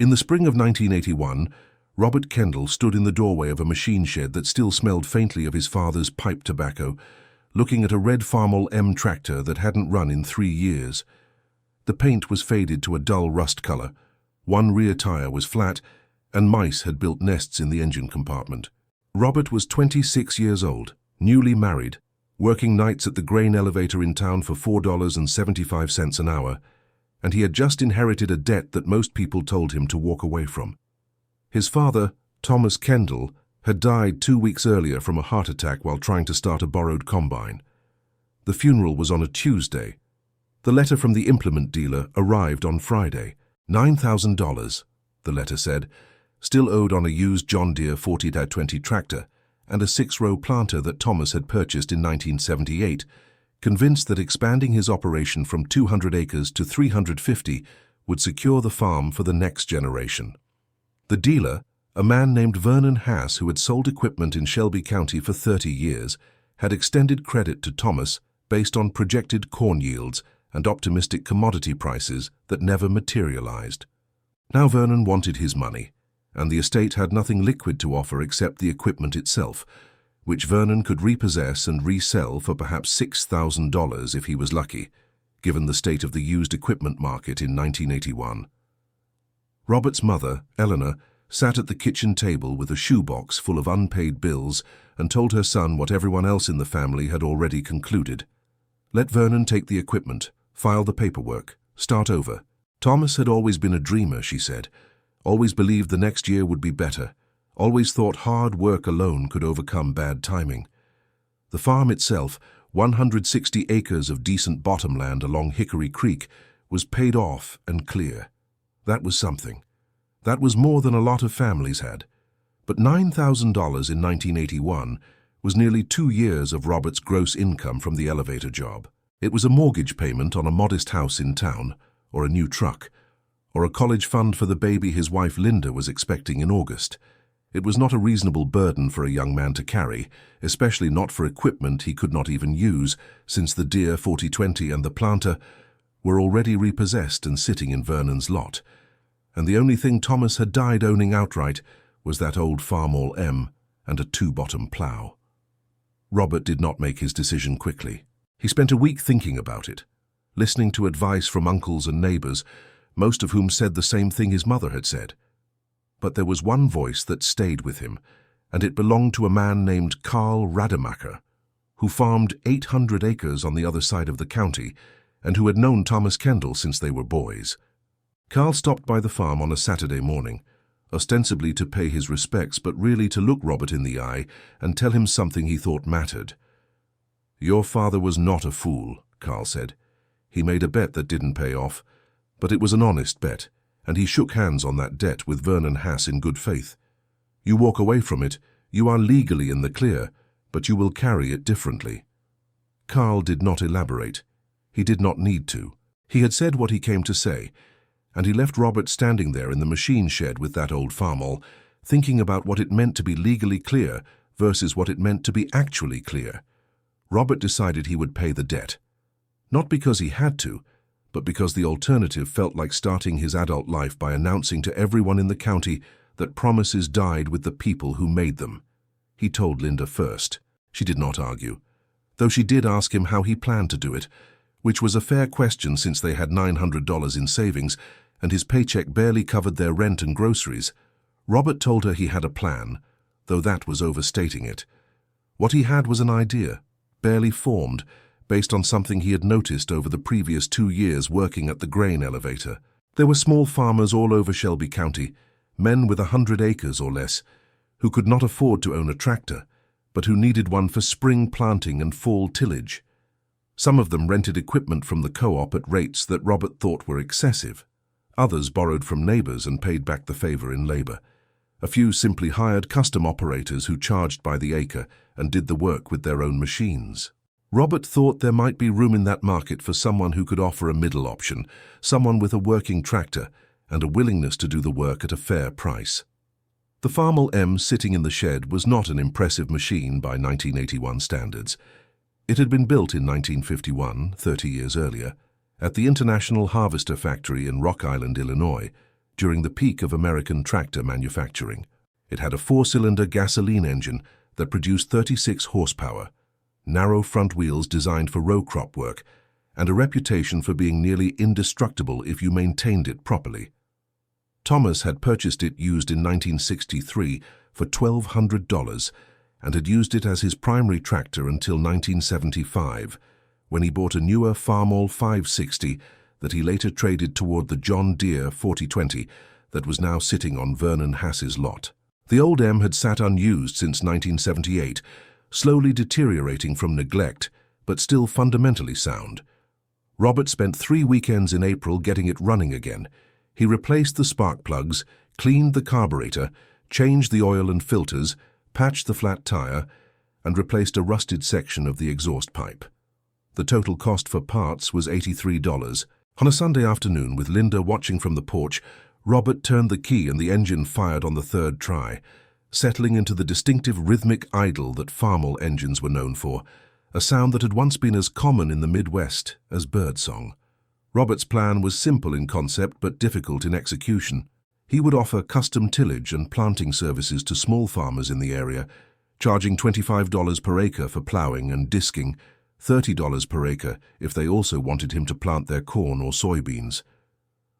In the spring of 1981, Robert Kendall stood in the doorway of a machine shed that still smelled faintly of his father's pipe tobacco, looking at a red Farmall M tractor that hadn't run in 3 years. The paint was faded to a dull rust color, one rear tire was flat, and mice had built nests in the engine compartment. Robert was 26 years old, newly married, working nights at the grain elevator in town for $4.75 an hour, and he had just inherited a debt that most people told him to walk away from. His father, Thomas Kendall, had died 2 weeks earlier from a heart attack while trying to start a borrowed combine. The funeral was on a Tuesday. The letter from the implement dealer arrived on Friday. $9,000, the letter said, still owed on a used John Deere 40-20 tractor and a 6-row planter that Thomas had purchased in 1978, convinced that expanding his operation from 200 acres to 350 would secure the farm for the next generation. The dealer, a man named Vernon Hass who had sold equipment in Shelby County for 30 years, had extended credit to Thomas based on projected corn yields and optimistic commodity prices that never materialized. Now Vernon wanted his money, and the estate had nothing liquid to offer except the equipment itself, which Vernon could repossess and resell for perhaps $6,000 if he was lucky, given the state of the used equipment market in 1981. Robert's mother, Eleanor, sat at the kitchen table with a shoebox full of unpaid bills and told her son what everyone else in the family had already concluded. Let Vernon take the equipment, file the paperwork, start over. Thomas had always been a dreamer, she said, always believed the next year would be better, always thought hard work alone could overcome bad timing. The farm itself, 160 acres of decent bottomland along Hickory Creek, was paid off and clear. That was something. That was more than a lot of families had. But $9,000 in 1981 was nearly 2 years of Robert's gross income from the elevator job. It was a mortgage payment on a modest house in town, or a new truck, or a college fund for the baby his wife Linda was expecting in August. It was not a reasonable burden for a young man to carry, especially not for equipment he could not even use, since the Deere 40-20 and the planter were already repossessed and sitting in Vernon's lot, and the only thing Thomas had died owning outright was that old Farmall M and a 2-bottom plow. Robert did not make his decision quickly. He spent a week thinking about it, listening to advice from uncles and neighbors, most of whom said the same thing his mother had said. But there was one voice that stayed with him, and it belonged to a man named Carl Rademacher, who farmed 800 acres on the other side of the county and who had known Thomas Kendall since they were boys. Carl stopped by the farm on a Saturday morning, ostensibly to pay his respects, but really to look Robert in the eye and tell him something he thought mattered. "Your father was not a fool," Carl said. "He made a bet that didn't pay off, but it was an honest bet, and he shook hands on that debt with Vernon Hass in good faith. You walk away from it, you are legally in the clear, but you will carry it differently." Carl did not elaborate. He did not need to. He had said what he came to say, and he left Robert standing there in the machine shed with that old Farmall, thinking about what it meant to be legally clear versus what it meant to be actually clear. Robert decided he would pay the debt. Not because he had to, but because the alternative felt like starting his adult life by announcing to everyone in the county that promises died with the people who made them. He told Linda first. She did not argue, though she did ask him how he planned to do it, which was a fair question since they had $900 in savings and his paycheck barely covered their rent and groceries. Robert told her he had a plan, though that was overstating it. What he had was an idea, barely formed, based on something he had noticed over the previous 2 years working at the grain elevator. There were small farmers all over Shelby County, men with 100 acres or less, who could not afford to own a tractor, but who needed one for spring planting and fall tillage. Some of them rented equipment from the co-op at rates that Robert thought were excessive. Others borrowed from neighbors and paid back the favor in labor. A few simply hired custom operators who charged by the acre and did the work with their own machines. Robert thought there might be room in that market for someone who could offer a middle option, someone with a working tractor and a willingness to do the work at a fair price. The Farmall M sitting in the shed was not an impressive machine by 1981 standards. It had been built in 1951, 30 years earlier, at the International Harvester Factory in Rock Island, Illinois, during the peak of American tractor manufacturing. It had a four-cylinder gasoline engine that produced 36 horsepower, narrow front wheels designed for row crop work, and a reputation for being nearly indestructible if you maintained it properly. Thomas had purchased it used in 1963 for $1,200 and had used it as his primary tractor until 1975, when he bought a newer Farmall 560 that he later traded toward the John Deere 4020 that was now sitting on Vernon Hass's lot. The old M had sat unused since 1978, slowly deteriorating from neglect, but still fundamentally sound. Robert spent 3 weekends in April getting it running again. He replaced the spark plugs, cleaned the carburetor, changed the oil and filters, patched the flat tire, and replaced a rusted section of the exhaust pipe. The total cost for parts was $83. On a Sunday afternoon, with Linda watching from the porch, Robert turned the key and the engine fired on the third try, settling into the distinctive rhythmic idle that Farmall engines were known for, a sound that had once been as common in the Midwest as birdsong. Robert's plan was simple in concept but difficult in execution. He would offer custom tillage and planting services to small farmers in the area, charging $25 per acre for plowing and disking, $30 per acre if they also wanted him to plant their corn or soybeans.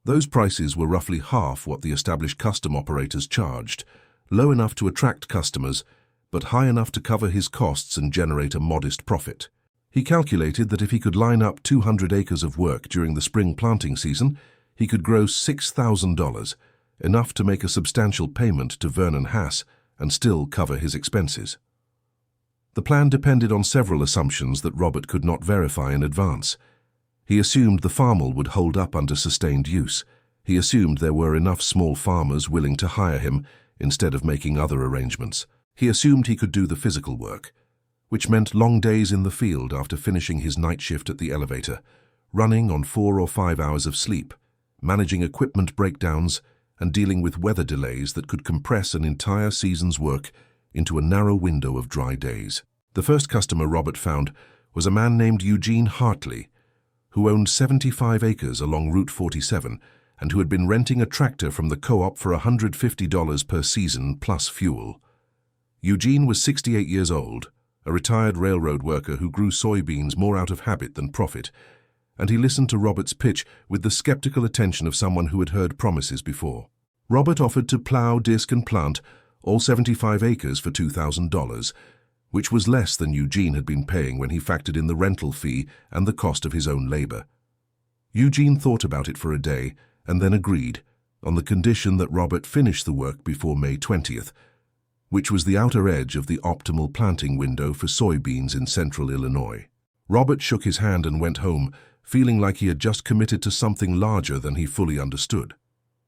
Those prices were roughly half what the established custom operators charged, low enough to attract customers, but high enough to cover his costs and generate a modest profit. He calculated that if he could line up 200 acres of work during the spring planting season, he could gross $6,000, enough to make a substantial payment to Vernon Hass and still cover his expenses. The plan depended on several assumptions that Robert could not verify in advance. He assumed the Farmall would hold up under sustained use. He assumed there were enough small farmers willing to hire him instead of making other arrangements. He assumed he could do the physical work, which meant long days in the field after finishing his night shift at the elevator, running on 4 or 5 hours of sleep, managing equipment breakdowns, and dealing with weather delays that could compress an entire season's work into a narrow window of dry days. The first customer Robert found was a man named Eugene Hartley, who owned 75 acres along Route 47 and who had been renting a tractor from the co-op for $150 per season plus fuel. Eugene was 68 years old, a retired railroad worker who grew soybeans more out of habit than profit, and he listened to Robert's pitch with the skeptical attention of someone who had heard promises before. Robert offered to plow, disc and plant all 75 acres for $2,000, which was less than Eugene had been paying when he factored in the rental fee and the cost of his own labor. Eugene thought about it for a day and then agreed, on the condition that Robert finish the work before May 20th, which was the outer edge of the optimal planting window for soybeans in central Illinois. Robert shook his hand and went home, feeling like he had just committed to something larger than he fully understood.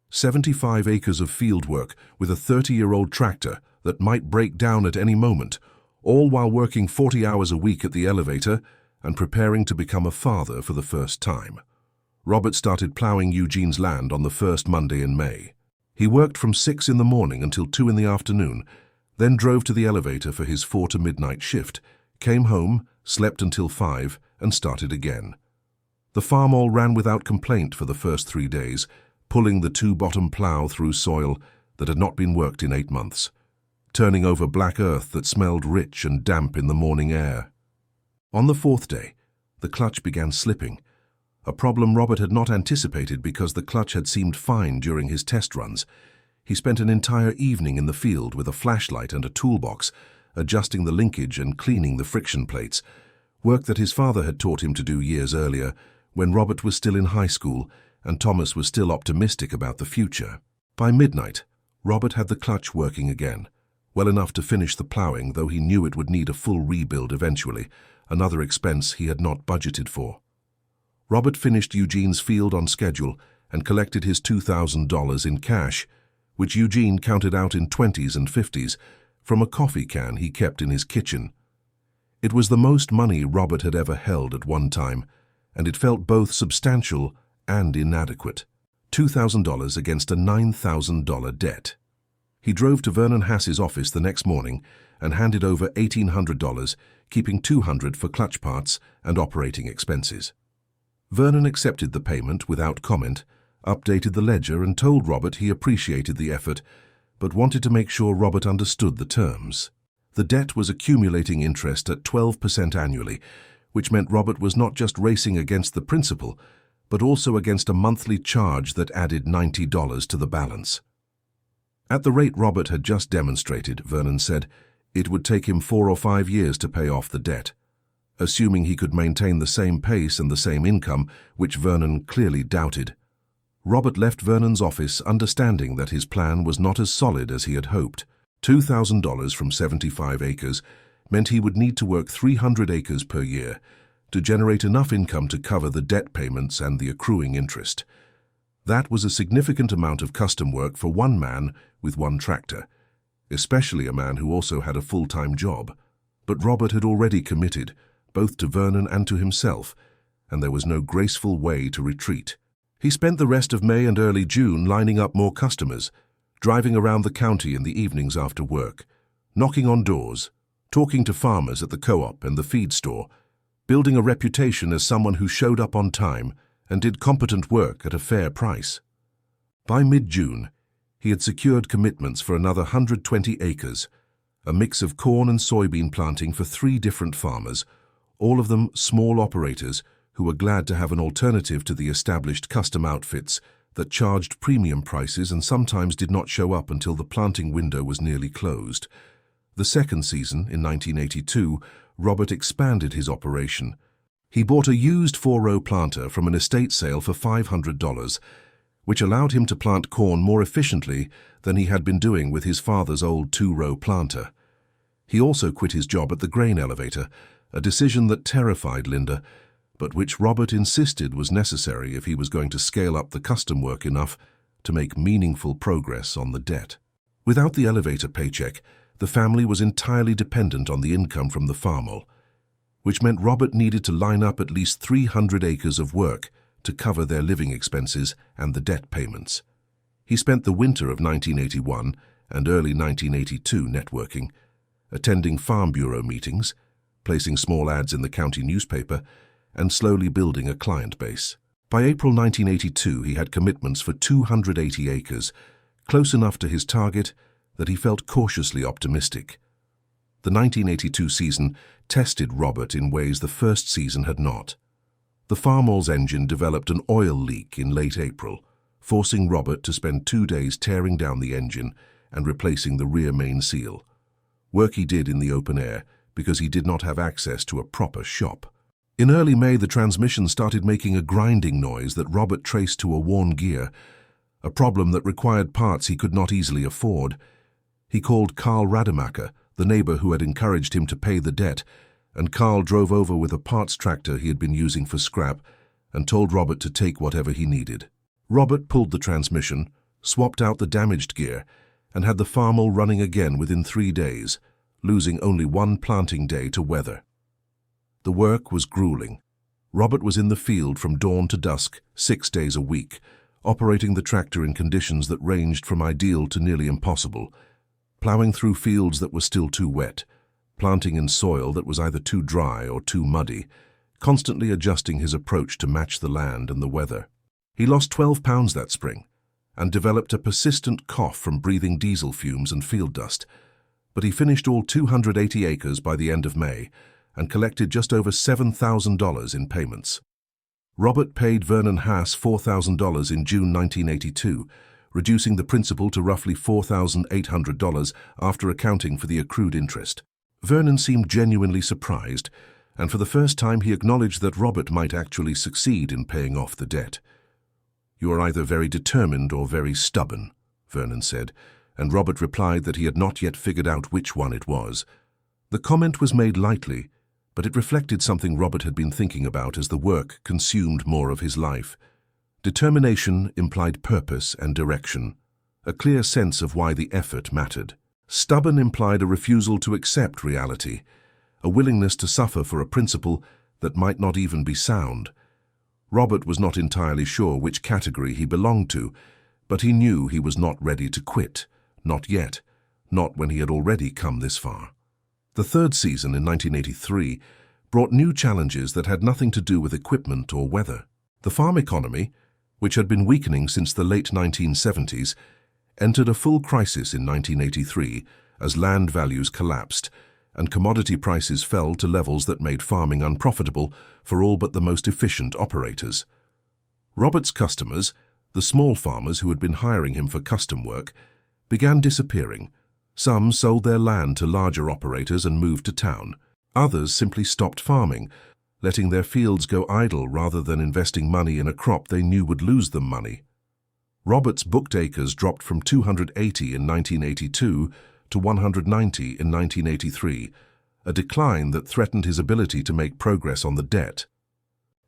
75 acres of field work with a 30-year-old tractor that might break down at any moment, all while working 40 hours a week at the elevator and preparing to become a father for the first time. Robert started plowing Eugene's land on the first Monday in May. He worked from 6 in the morning until 2 in the afternoon, then drove to the elevator for his 4 to midnight shift, came home, slept until 5, and started again. The Farmall ran without complaint for the first 3 days, pulling the 2-bottom plow through soil that had not been worked in 8 months, turning over black earth that smelled rich and damp in the morning air. On the 4th day, the clutch began slipping, a problem Robert had not anticipated because the clutch had seemed fine during his test runs. He spent an entire evening in the field with a flashlight and a toolbox, adjusting the linkage and cleaning the friction plates, work that his father had taught him to do years earlier, when Robert was still in high school and Thomas was still optimistic about the future. By midnight, Robert had the clutch working again, well enough to finish the plowing, though he knew it would need a full rebuild eventually, another expense he had not budgeted for. Robert finished Eugene's field on schedule and collected his $2,000 in cash, which Eugene counted out in 20s and 50s from a coffee can he kept in his kitchen. It was the most money Robert had ever held at one time, and it felt both substantial and inadequate. $2,000 against a $9,000 debt. He drove to Vernon Hass's office the next morning and handed over $1,800, keeping $200 for clutch parts and operating expenses. Vernon accepted the payment without comment, updated the ledger and told Robert he appreciated the effort, but wanted to make sure Robert understood the terms. The debt was accumulating interest at 12% annually, which meant Robert was not just racing against the principal, but also against a monthly charge that added $90 to the balance. At the rate Robert had just demonstrated, Vernon said, it would take him 4 or 5 years to pay off the debt. Assuming he could maintain the same pace and the same income, which Vernon clearly doubted. Robert left Vernon's office understanding that his plan was not as solid as he had hoped. $2,000 from 75 acres meant he would need to work 300 acres per year to generate enough income to cover the debt payments and the accruing interest. That was a significant amount of custom work for one man with one tractor, especially a man who also had a full-time job. But Robert had already committed, both to Vernon and to himself, and there was no graceful way to retreat. He spent the rest of May and early June lining up more customers, driving around the county in the evenings after work, knocking on doors, talking to farmers at the co-op and the feed store, building a reputation as someone who showed up on time and did competent work at a fair price. By mid-June, he had secured commitments for another 120 acres, a mix of corn and soybean planting for 3 different farmers, all of them small operators who were glad to have an alternative to the established custom outfits that charged premium prices and sometimes did not show up until the planting window was nearly closed. The second season, in 1982, Robert expanded his operation. He bought a used 4-row planter from an estate sale for $500, which allowed him to plant corn more efficiently than he had been doing with his father's old 2-row planter. He also quit his job at the grain elevator, a decision that terrified Linda, but which Robert insisted was necessary if he was going to scale up the custom work enough to make meaningful progress on the debt. Without the elevator paycheck, the family was entirely dependent on the income from the Farmall, which meant Robert needed to line up at least 300 acres of work to cover their living expenses and the debt payments. He spent the winter of 1981 and early 1982 networking, attending Farm Bureau meetings, placing small ads in the county newspaper, and slowly building a client base. By April 1982, he had commitments for 280 acres, close enough to his target that he felt cautiously optimistic. The 1982 season tested Robert in ways the first season had not. The Farmall's engine developed an oil leak in late April, forcing Robert to spend 2 days tearing down the engine and replacing the rear main seal. Work he did in the open air because he did not have access to a proper shop. In early May, the transmission started making a grinding noise that Robert traced to a worn gear, a problem that required parts he could not easily afford. He called Carl Rademacher, the neighbor who had encouraged him to pay the debt, and Carl drove over with a parts tractor he had been using for scrap and told Robert to take whatever he needed. Robert pulled the transmission, swapped out the damaged gear, and had the Farmall running again within 3 days, losing only 1 planting day to weather. The work was grueling. Robert was in the field from dawn to dusk, 6 days a week, operating the tractor in conditions that ranged from ideal to nearly impossible, plowing through fields that were still too wet, planting in soil that was either too dry or too muddy, constantly adjusting his approach to match the land and the weather. He lost 12 pounds that spring and developed a persistent cough from breathing diesel fumes and field dust, but he finished all 280 acres by the end of May and collected just over $7,000 in payments. Robert paid Vernon Haas $4,000 in June 1982, reducing the principal to roughly $4,800 after accounting for the accrued interest. Vernon seemed genuinely surprised, and for the first time he acknowledged that Robert might actually succeed in paying off the debt. "You are either very determined or very stubborn," Vernon said, and Robert replied that he had not yet figured out which one it was. The comment was made lightly, but it reflected something Robert had been thinking about as the work consumed more of his life. Determination implied purpose and direction, a clear sense of why the effort mattered. Stubborn implied a refusal to accept reality, a willingness to suffer for a principle that might not even be sound. Robert was not entirely sure which category he belonged to, but he knew he was not ready to quit, not yet, not when he had already come this far. The third season in 1983 brought new challenges that had nothing to do with equipment or weather. The farm economy, which had been weakening since the late 1970s, entered a full crisis in 1983 as land values collapsed and commodity prices fell to levels that made farming unprofitable for all but the most efficient operators. Robert's customers, the small farmers who had been hiring him for custom work, began disappearing. Some sold their land to larger operators and moved to town. Others simply stopped farming, letting their fields go idle rather than investing money in a crop they knew would lose them money. Robert's booked acres dropped from 280 in 1982 to 190 in 1983, a decline that threatened his ability to make progress on the debt.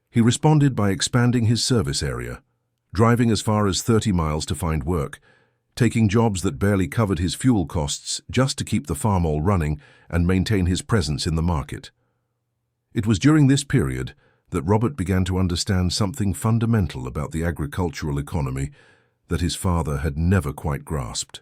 He responded by expanding his service area, driving as far as 30 miles to find work, taking jobs that barely covered his fuel costs just to keep the Farmall running and maintain his presence in the market. It was during this period that Robert began to understand something fundamental about the agricultural economy that his father had never quite grasped.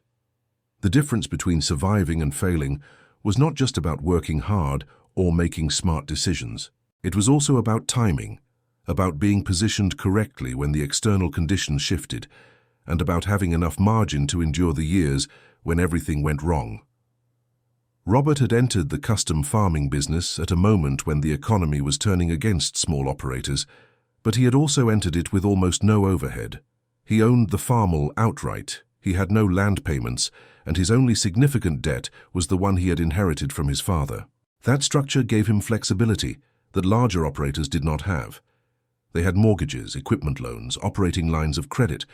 The difference between surviving and failing was not just about working hard or making smart decisions. It was also about timing, about being positioned correctly when the external conditions shifted, and about having enough margin to endure the years when everything went wrong. Robert had entered the custom farming business at a moment when the economy was turning against small operators, but he had also entered it with almost no overhead. He owned the Farmall outright, he had no land payments, and his only significant debt was the one he had inherited from his father. That structure gave him flexibility that larger operators did not have. They had mortgages, equipment loans, operating lines of credit,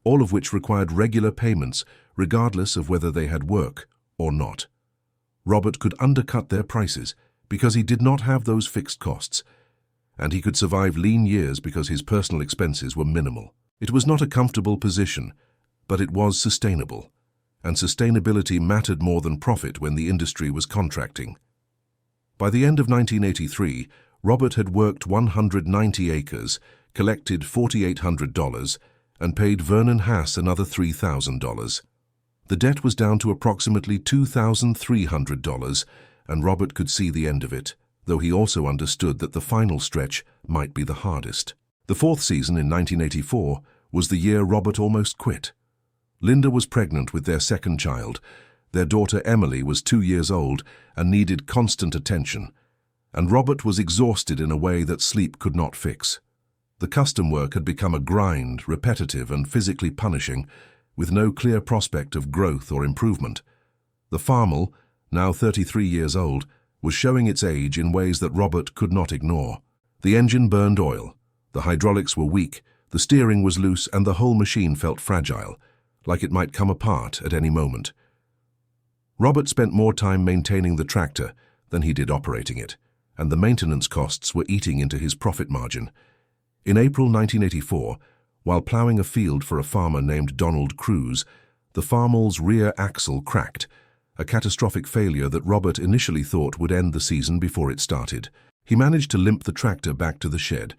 all of which required regular payments regardless of whether they had work or not. Robert could undercut their prices because he did not have those fixed costs, and he could survive lean years because his personal expenses were minimal. It was not a comfortable position, but it was sustainable, and sustainability mattered more than profit when the industry was contracting. By the end of 1983, Robert had worked 190 acres, collected $4,800, and paid Vernon Haas another $3,000. The debt was down to approximately $2,300, and Robert could see the end of it, though he also understood that the final stretch might be the hardest. The fourth season in 1984 was the year Robert almost quit. Linda was pregnant with their second child. Their daughter Emily was 2 years old and needed constant attention, and Robert was exhausted in a way that sleep could not fix. The custom work had become a grind, repetitive and physically punishing, with no clear prospect of growth or improvement. The Farmall, now 33 years old, was showing its age in ways that Robert could not ignore. The engine burned oil, the hydraulics were weak, the steering was loose, and the whole machine felt fragile, like it might come apart at any moment. Robert spent more time maintaining the tractor than he did operating it, and the maintenance costs were eating into his profit margin. In April 1984, while plowing a field for a farmer named Donald Cruz, the Farmall's rear axle cracked, a catastrophic failure that Robert initially thought would end the season before it started. He managed to limp the tractor back to the shed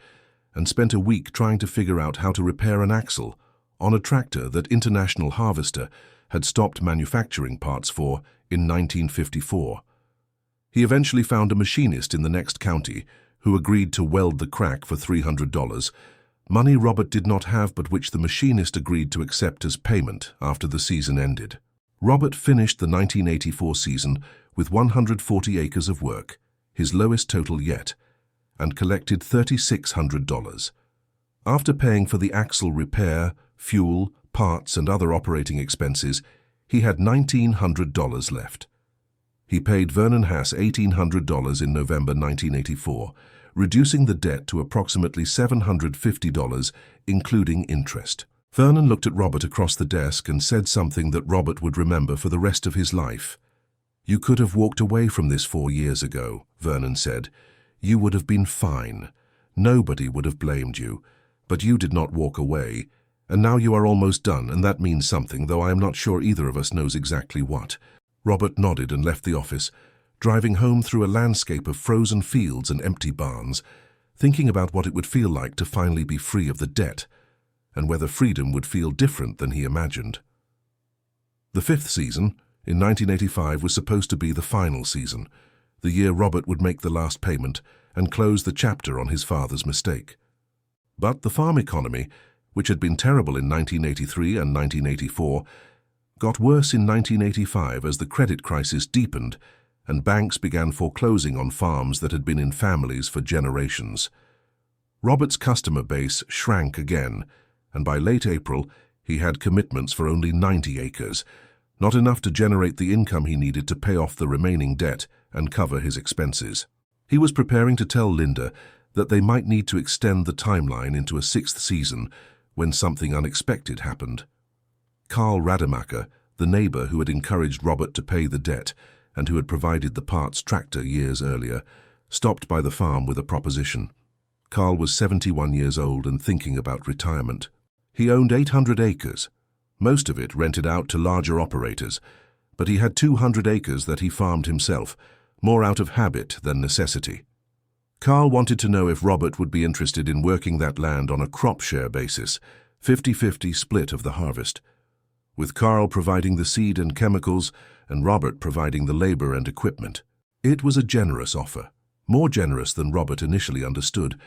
and spent a week trying to figure out how to repair an axle on a tractor that International Harvester had stopped manufacturing parts for in 1954. He eventually found a machinist in the next county who agreed to weld the crack for $300, money Robert did not have but which the machinist agreed to accept as payment after the season ended. Robert finished the 1984 season with 140 acres of work, his lowest total yet, and collected $3,600. After paying for the axle repair, fuel, parts, and other operating expenses, he had $1,900 left. He paid Vernon Haas $1,800 in November 1984, reducing the debt to approximately $750, including interest. Vernon looked at Robert across the desk and said something that Robert would remember for the rest of his life. "You could have walked away from this 4 years ago," Vernon said. "You would have been fine. Nobody would have blamed you. But you did not walk away, and now you are almost done, and that means something, though I am not sure either of us knows exactly what." Robert nodded and left the office, driving home through a landscape of frozen fields and empty barns, thinking about what it would feel like to finally be free of the debt, and whether freedom would feel different than he imagined. The fifth season, in 1985, was supposed to be the final season, the year Robert would make the last payment and close the chapter on his father's mistake. But the farm economy, which had been terrible in 1983 and 1984, got worse in 1985 as the credit crisis deepened and banks began foreclosing on farms that had been in families for generations. Robert's customer base shrank again, and by late April, he had commitments for only 90 acres, not enough to generate the income he needed to pay off the remaining debt and cover his expenses. He was preparing to tell Linda that they might need to extend the timeline into a sixth season when something unexpected happened. Carl Rademacher, the neighbor who had encouraged Robert to pay the debt and who had provided the parts tractor years earlier, stopped by the farm with a proposition. Carl was 71 years old and thinking about retirement. He owned 800 acres, most of it rented out to larger operators, but he had 200 acres that he farmed himself, more out of habit than necessity. Carl wanted to know if Robert would be interested in working that land on a crop share basis, 50-50 split of the harvest, with Carl providing the seed and chemicals and Robert providing the labor and equipment. It was a generous offer, more generous than Robert initially understood,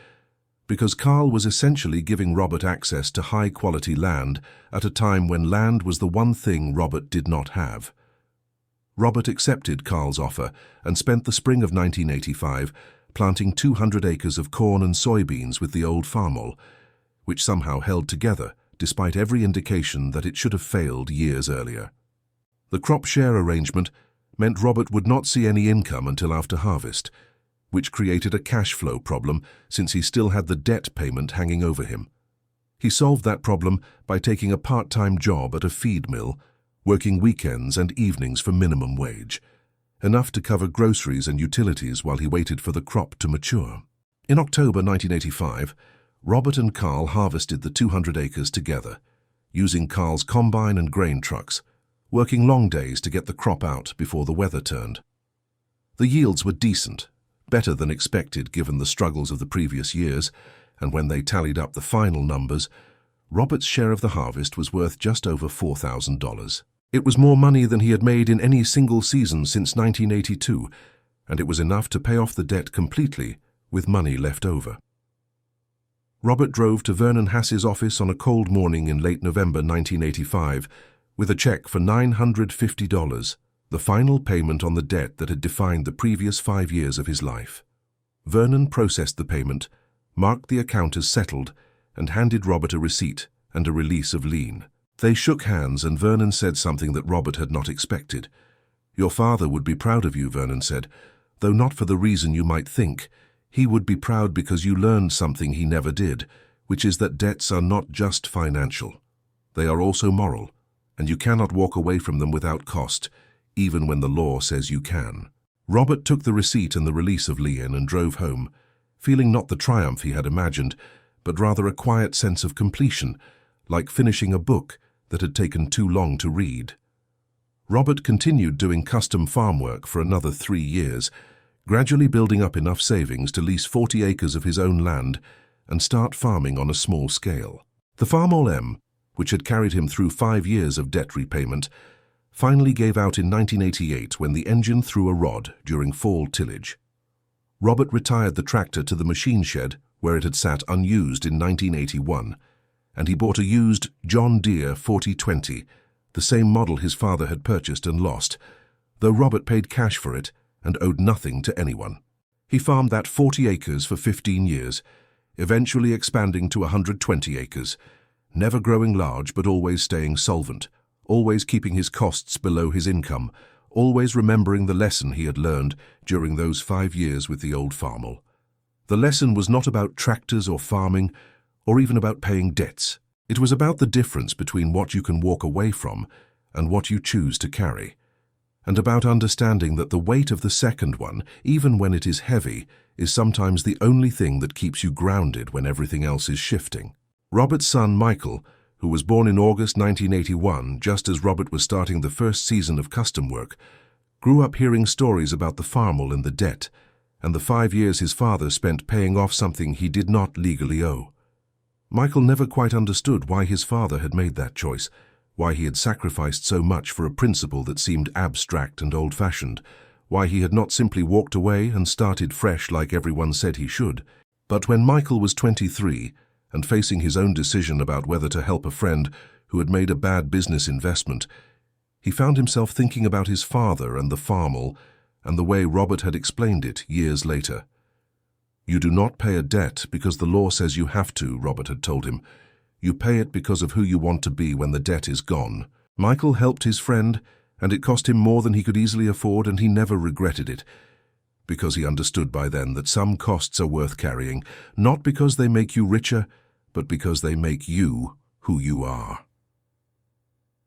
because Carl was essentially giving Robert access to high-quality land at a time when land was the one thing Robert did not have. Robert accepted Carl's offer and spent the spring of 1985 planting 200 acres of corn and soybeans with the old Farmall, which somehow held together despite every indication that it should have failed years earlier. The crop share arrangement meant Robert would not see any income until after harvest, which created a cash flow problem since he still had the debt payment hanging over him. He solved that problem by taking a part-time job at a feed mill, working weekends and evenings for minimum wage, enough to cover groceries and utilities while he waited for the crop to mature. In October 1985, Robert and Carl harvested the 200 acres together, using Carl's combine and grain trucks, working long days to get the crop out before the weather turned. The yields were decent, better than expected given the struggles of the previous years, and when they tallied up the final numbers, Robert's share of the harvest was worth just over $4,000. It was more money than he had made in any single season since 1982, and it was enough to pay off the debt completely with money left over. Robert drove to Vernon Hass's office on a cold morning in late November 1985 with a check for $950, the final payment on the debt that had defined the previous 5 years of his life. Vernon processed the payment, marked the account as settled, and handed Robert a receipt and a release of lien. They shook hands and Vernon said something that Robert had not expected. "Your father would be proud of you," Vernon said, "though not for the reason you might think. He would be proud because you learned something he never did, which is that debts are not just financial. They are also moral, and you cannot walk away from them without cost, even when the law says you can." Robert took the receipt and the release of lien and drove home, feeling not the triumph he had imagined, but rather a quiet sense of completion, like finishing a book that had taken too long to read. Robert continued doing custom farm work for another 3 years, gradually building up enough savings to lease 40 acres of his own land and start farming on a small scale. The Farmall M, which had carried him through 5 years of debt repayment, finally gave out in 1988 when the engine threw a rod during fall tillage. Robert retired the tractor to the machine shed where it had sat unused in 1981, and he bought a used John Deere 4020, the same model his father had purchased and lost, though Robert paid cash for it and owed nothing to anyone. He farmed that 40 acres for 15 years, eventually expanding to 120 acres, never growing large but always staying solvent, always keeping his costs below his income, always remembering the lesson he had learned during those 5 years with the old Farmall. The lesson was not about tractors or farming, or even about paying debts. It was about the difference between what you can walk away from and what you choose to carry, and about understanding that the weight of the second one, even when it is heavy, is sometimes the only thing that keeps you grounded when everything else is shifting. Robert's son, Michael, who was born in August 1981, just as Robert was starting the first season of custom work, grew up hearing stories about the Farmall and the debt, and the 5 years his father spent paying off something he did not legally owe. Michael never quite understood why his father had made that choice, why he had sacrificed so much for a principle that seemed abstract and old-fashioned, why he had not simply walked away and started fresh like everyone said he should. But when Michael was 23, and facing his own decision about whether to help a friend who had made a bad business investment, he found himself thinking about his father and the Farmall and the way Robert had explained it years later. "You do not pay a debt because the law says you have to," Robert had told him. "You pay it because of who you want to be when the debt is gone." Michael helped his friend, and it cost him more than he could easily afford, and he never regretted it, because he understood by then that some costs are worth carrying, not because they make you richer, but because they make you who you are.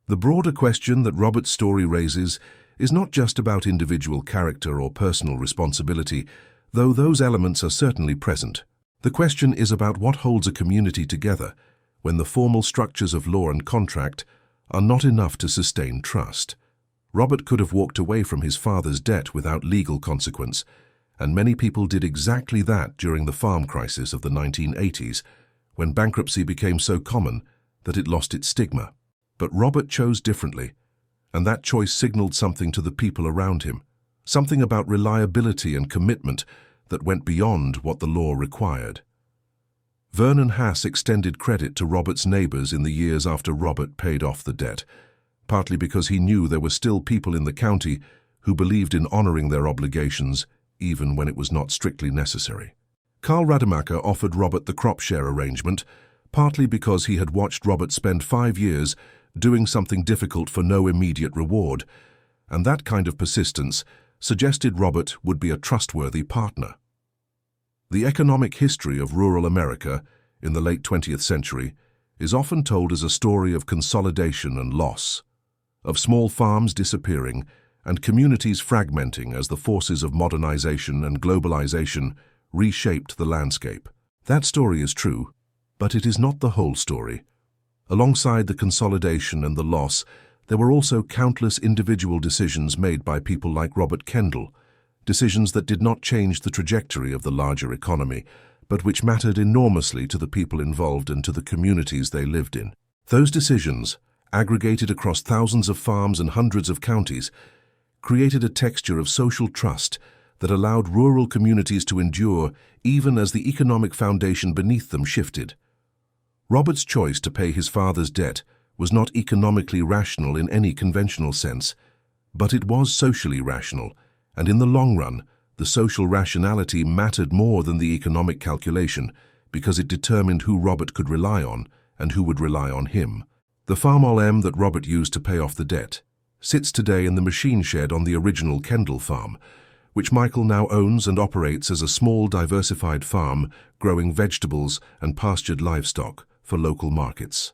The broader question that Robert's story raises is not just about individual character or personal responsibility, though those elements are certainly present. The question is about what holds a community together when the formal structures of law and contract are not enough to sustain trust. Robert could have walked away from his father's debt without legal consequence, and many people did exactly that during the farm crisis of the 1980s, when bankruptcy became so common that it lost its stigma. But Robert chose differently, and that choice signaled something to the people around him, something about reliability and commitment that went beyond what the law required. Vernon Hass extended credit to Robert's neighbors in the years after Robert paid off the debt, partly because he knew there were still people in the county who believed in honoring their obligations even when it was not strictly necessary. Carl Rademacher offered Robert the crop share arrangement, partly because he had watched Robert spend 5 years doing something difficult for no immediate reward, and that kind of persistence suggested Robert would be a trustworthy partner. The economic history of rural America in the late 20th century is often told as a story of consolidation and loss, of small farms disappearing and communities fragmenting as the forces of modernization and globalization reshaped the landscape. That story is true, but it is not the whole story. Alongside the consolidation and the loss, there were also countless individual decisions made by people like Robert Kendall, decisions that did not change the trajectory of the larger economy, but which mattered enormously to the people involved and to the communities they lived in. Those decisions, aggregated across thousands of farms and hundreds of counties, created a texture of social trust that allowed rural communities to endure even as the economic foundation beneath them shifted. Robert's choice to pay his father's debt was not economically rational in any conventional sense, but it was socially rational, and in the long run, the social rationality mattered more than the economic calculation because it determined who Robert could rely on and who would rely on him. The Farmall M that Robert used to pay off the debt sits today in the machine shed on the original Kendall farm, which Michael now owns and operates as a small diversified farm growing vegetables and pastured livestock for local markets.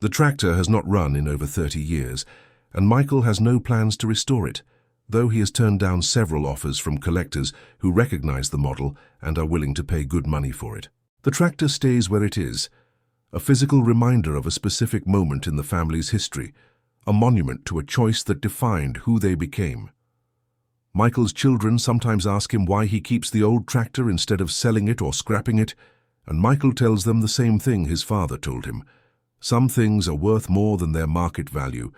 The tractor has not run in over 30 years, and Michael has no plans to restore it, though he has turned down several offers from collectors who recognize the model and are willing to pay good money for it. The tractor stays where it is, a physical reminder of a specific moment in the family's history, a monument to a choice that defined who they became. Michael's children sometimes ask him why he keeps the old tractor instead of selling it or scrapping it, and Michael tells them the same thing his father told him. Some things are worth more than their market value,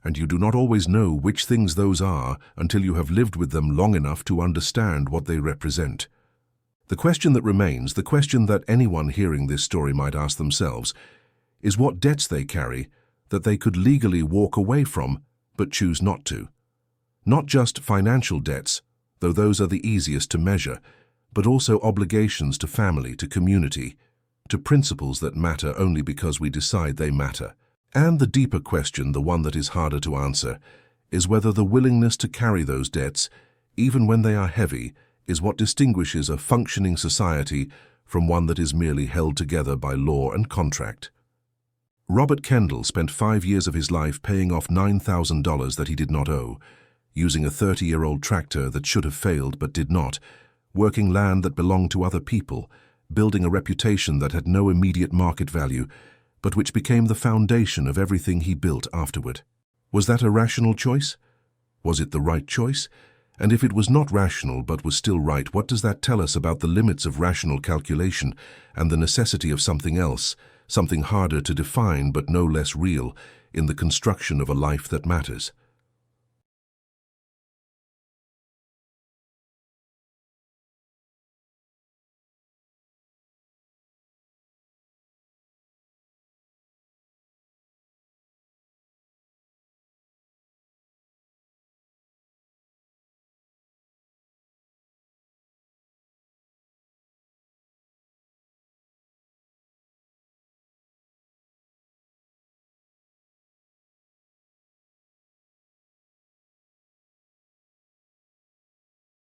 and you do not always know which things those are until you have lived with them long enough to understand what they represent. The question that remains, the question that anyone hearing this story might ask themselves, is what debts they carry that they could legally walk away from but choose not to. Not just financial debts, though those are the easiest to measure, but also obligations to family, to community, to principles that matter only because we decide they matter. And the deeper question, the one that is harder to answer, is whether the willingness to carry those debts, even when they are heavy, is what distinguishes a functioning society from one that is merely held together by law and contract. Robert Kendall spent 5 years of his life paying off $9,000 that he did not owe, using a 30-year-old tractor that should have failed but did not, working land that belonged to other people, building a reputation that had no immediate market value, but which became the foundation of everything he built afterward. Was that a rational choice? Was it the right choice? And if it was not rational but was still right, what does that tell us about the limits of rational calculation and the necessity of something else, something harder to define but no less real, in the construction of a life that matters?